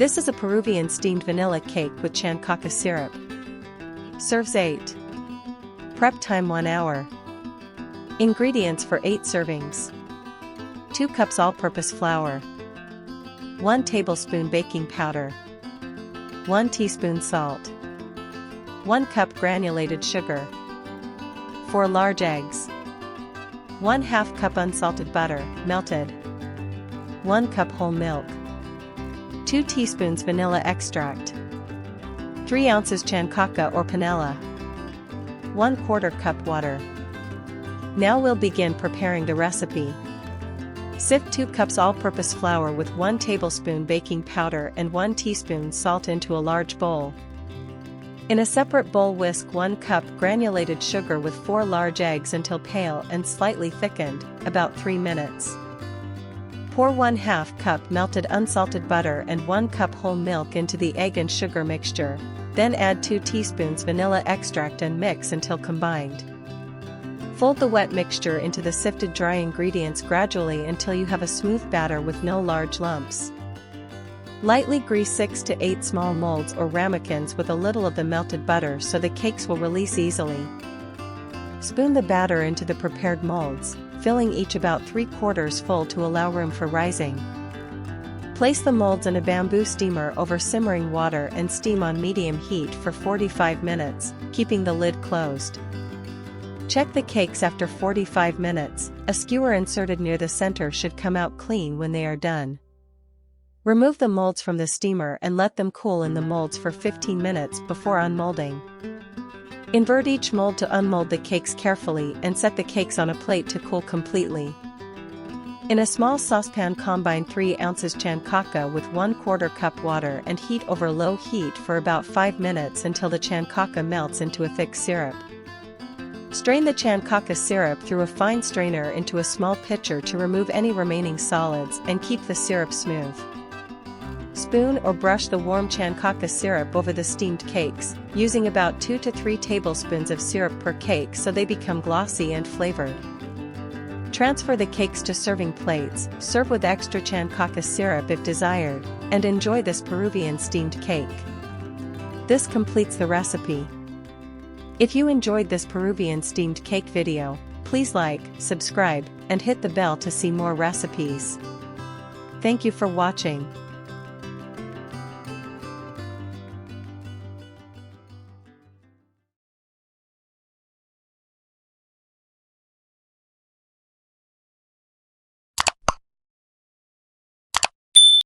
This is a Peruvian steamed vanilla cake with Chancaca syrup. Serves 8. Prep time 1 hour. Ingredients for 8 servings. 2 cups all-purpose flour. 1 tablespoon baking powder. 1 teaspoon salt. 1 cup granulated sugar. 4 large eggs. 1/2 cup unsalted butter, melted. 1 cup whole milk. 2 teaspoons vanilla extract. 3 ounces Chancaca or Panela. 1/4 cup water. Now we'll begin preparing the recipe. Sift 2 cups all-purpose flour with 1 tablespoon baking powder and 1 teaspoon salt into a large bowl. In a separate bowl, whisk 1 cup granulated sugar with 4 large eggs until pale and slightly thickened, about 3 minutes. Pour 1/2 cup melted unsalted butter and 1 cup whole milk into the egg and sugar mixture, then add 2 teaspoons vanilla extract and mix until combined. Fold the wet mixture into the sifted dry ingredients gradually until you have a smooth batter with no large lumps. Lightly grease 6 to 8 small molds or ramekins with a little of the melted butter so the cakes will release easily. Spoon the batter into the prepared molds, filling each about 3/4 full to allow room for rising. Place the molds in a bamboo steamer over simmering water and steam on medium heat for 45 minutes, keeping the lid closed. Check the cakes after 45 minutes, a skewer inserted near the center should come out clean when they are done. Remove the molds from the steamer and let them cool in the molds for 15 minutes before unmolding. Invert each mold to unmold the cakes carefully and set the cakes on a plate to cool completely. In a small saucepan, combine 3 ounces Chancaca with 1/4 cup water and heat over low heat for about 5 minutes until the Chancaca melts into a thick syrup. Strain the Chancaca syrup through a fine strainer into a small pitcher to remove any remaining solids and keep the syrup smooth. Spoon or brush the warm Chancaca syrup over the steamed cakes, using about 2 to 3 tablespoons of syrup per cake so they become glossy and flavored. Transfer the cakes to serving plates, serve with extra Chancaca syrup if desired, and enjoy this Peruvian steamed cake. This completes the recipe. If you enjoyed this Peruvian steamed cake video, please like, subscribe, and hit the bell to see more recipes. Thank you for watching.